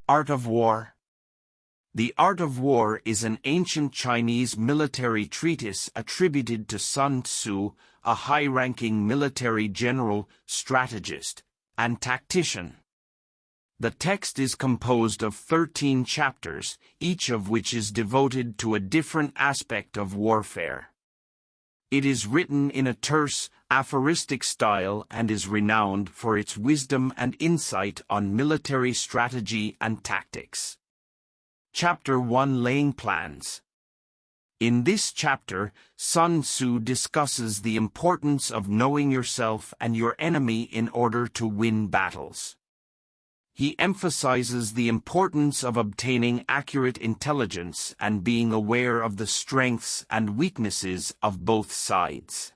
Art of War. The Art of War is an ancient Chinese military treatise attributed to Sun Tzu, a high-ranking military general, strategist, and tactician. The text is composed of 13 chapters, each of which is devoted to a different aspect of warfare. It is written in a terse, aphoristic style and is renowned for its wisdom and insight on military strategy and tactics. Chapter 1: Laying Plans. In this chapter, Sun Tzu discusses the importance of knowing yourself and your enemy in order to win battles. He emphasizes the importance of obtaining accurate intelligence and being aware of the strengths and weaknesses of both sides.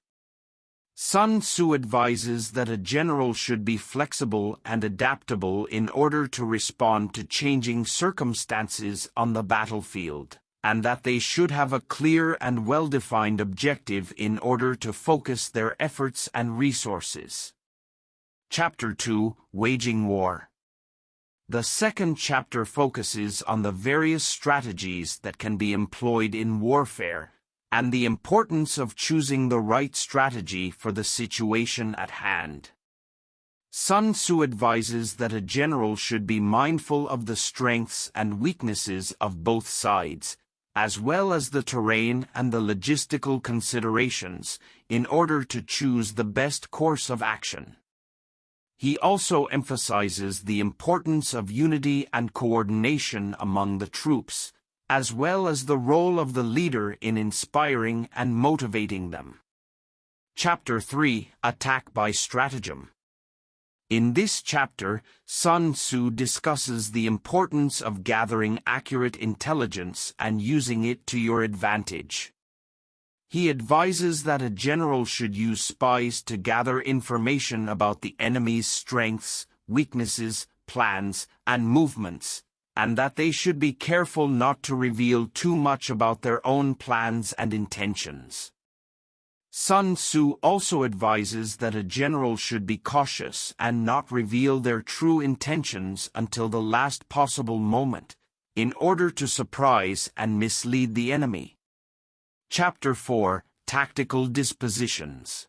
Sun Tzu advises that a general should be flexible and adaptable in order to respond to changing circumstances on the battlefield, and that they should have a clear and well-defined objective in order to focus their efforts and resources. Chapter 2: Waging War. The second chapter focuses on the various strategies that can be employed in warfare, and the importance of choosing the right strategy for the situation at hand. Sun Tzu advises that a general should be mindful of the strengths and weaknesses of both sides, as well as the terrain and the logistical considerations, in order to choose the best course of action. He also emphasizes the importance of unity and coordination among the troops, as well as the role of the leader in inspiring and motivating them. Chapter 3: Attack by Stratagem. In this chapter, Sun Tzu discusses the importance of gathering accurate intelligence and using it to your advantage. He advises that a general should use spies to gather information about the enemy's strengths, weaknesses, plans, and movements, and that they should be careful not to reveal too much about their own plans and intentions. Sun Tzu also advises that a general should be cautious and not reveal their true intentions until the last possible moment, in order to surprise and mislead the enemy. Chapter 4: Tactical Dispositions.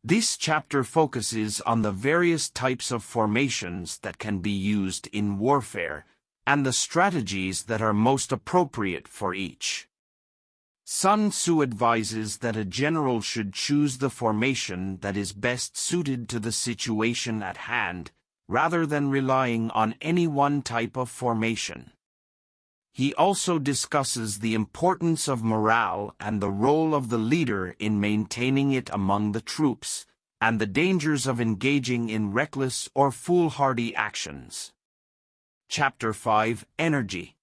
This chapter focuses on the various types of formations that can be used in warfare, and the strategies that are most appropriate for each. Sun Tzu advises that a general should choose the formation that is best suited to the situation at hand, rather than relying on any one type of formation. He also discusses the importance of morale and the role of the leader in maintaining it among the troops, and the dangers of engaging in reckless or foolhardy actions. Chapter 5: Energy.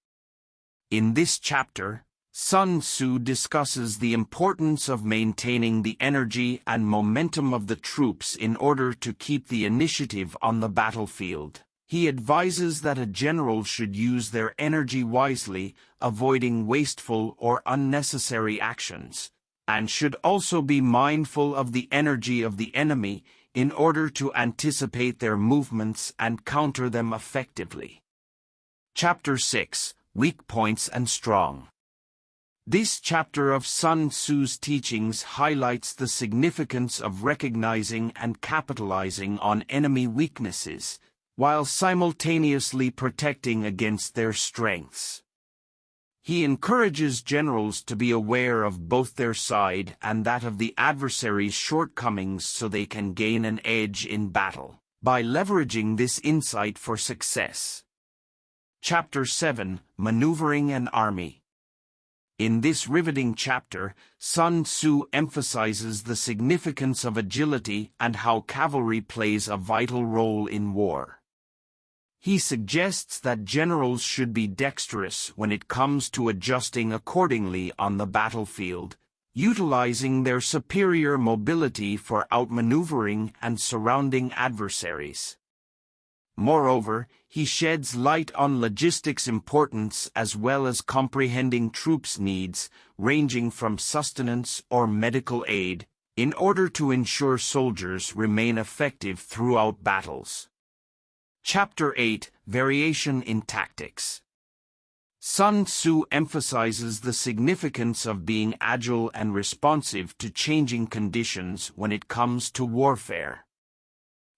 In this chapter, Sun Tzu discusses the importance of maintaining the energy and momentum of the troops in order to keep the initiative on the battlefield. He advises that a general should use their energy wisely, avoiding wasteful or unnecessary actions, and should also be mindful of the energy of the enemy in order to anticipate their movements and counter them effectively. Chapter 6: Weak Points and Strong. This chapter of Sun Tzu's teachings highlights the significance of recognizing and capitalizing on enemy weaknesses, while simultaneously protecting against their strengths. He encourages generals to be aware of both their side and that of the adversary's shortcomings so they can gain an edge in battle, by leveraging this insight for success. Chapter 7: Maneuvering an Army. In this riveting chapter, Sun Tzu emphasizes the significance of agility and how cavalry plays a vital role in war. He suggests that generals should be dexterous when it comes to adjusting accordingly on the battlefield, utilizing their superior mobility for outmaneuvering and surrounding adversaries. Moreover, he sheds light on logistics importance as well as comprehending troops' needs, ranging from sustenance or medical aid, in order to ensure soldiers remain effective throughout battles. Chapter 8: variation in tactics. Sun Tzu emphasizes the significance of being agile and responsive to changing conditions when it comes to warfare.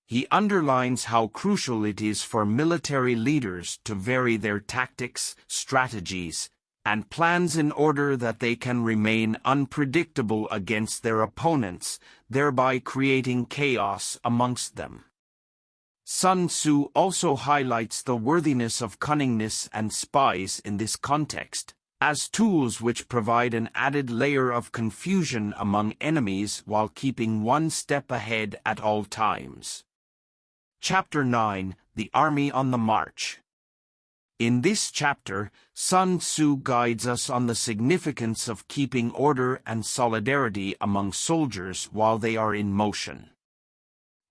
He underlines how crucial it is for military leaders to vary their tactics, strategies, and plans in order that they can remain unpredictable against their opponents, thereby creating chaos amongst them. Sun Tzu also highlights the worthiness of cunningness and spies in this context, as tools which provide an added layer of confusion among enemies while keeping one step ahead at all times. Chapter 9: The Army on the March. In this chapter, Sun Tzu guides us on the significance of keeping order and solidarity among soldiers while they are in motion.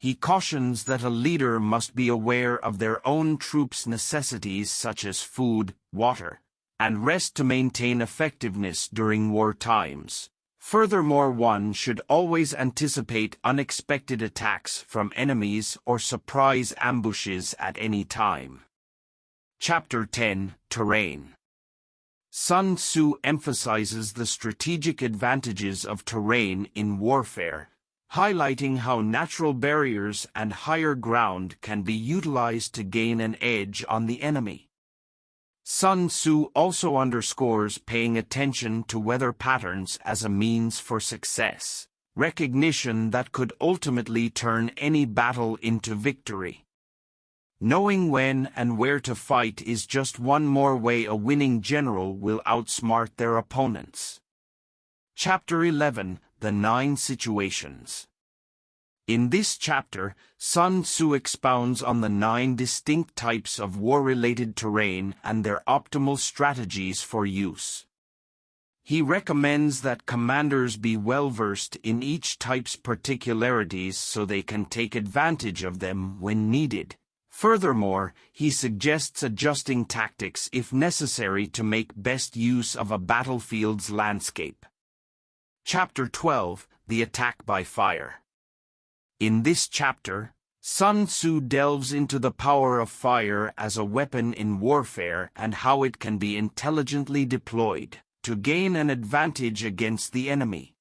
He cautions that a leader must be aware of their own troops' necessities such as food, water, and rest to maintain effectiveness during war times. Furthermore, one should always anticipate unexpected attacks from enemies or surprise ambushes at any time. Chapter 10: Terrain. Sun Tzu emphasizes the strategic advantages of terrain in warfare, highlighting how natural barriers and higher ground can be utilized to gain an edge on the enemy. Sun Tzu also underscores paying attention to weather patterns as a means for success, recognition that could ultimately turn any battle into victory. Knowing when and where to fight is just one more way a winning general will outsmart their opponents. Chapter 11: The 9 Situations. In this chapter, Sun Tzu expounds on the 9 distinct types of war-related terrain and their optimal strategies for use. He recommends that commanders be well-versed in each type's particularities so they can take advantage of them when needed. Furthermore, he suggests adjusting tactics if necessary to make best use of a battlefield's landscape. Chapter 12: The Attack by Fire. In this chapter, Sun Tzu delves into the power of fire as a weapon in warfare and how it can be intelligently deployed to gain an advantage against the enemy.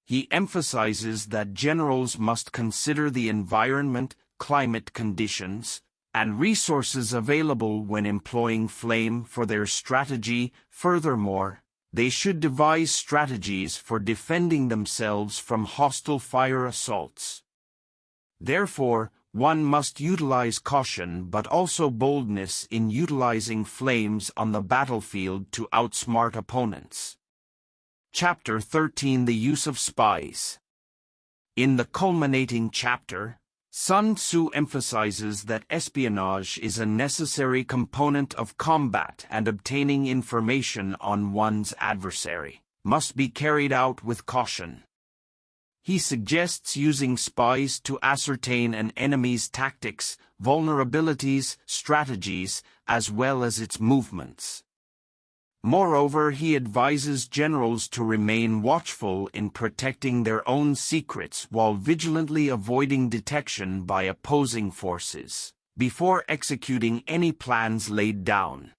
He emphasizes that generals must consider the environment, climate conditions, and resources available when employing flame for their strategy. Furthermore, they should devise strategies for defending themselves from hostile fire assaults. Therefore, one must utilize caution but also boldness in utilizing flames on the battlefield to outsmart opponents. Chapter 13: The Use of Spies. In the culminating chapter, Sun Tzu emphasizes that espionage is a necessary component of combat and obtaining information on one's adversary must be carried out with caution. He suggests using spies to ascertain an enemy's tactics, vulnerabilities, strategies, as well as its movements. Moreover, he advises generals to remain watchful in protecting their own secrets while vigilantly avoiding detection by opposing forces, before executing any plans laid down.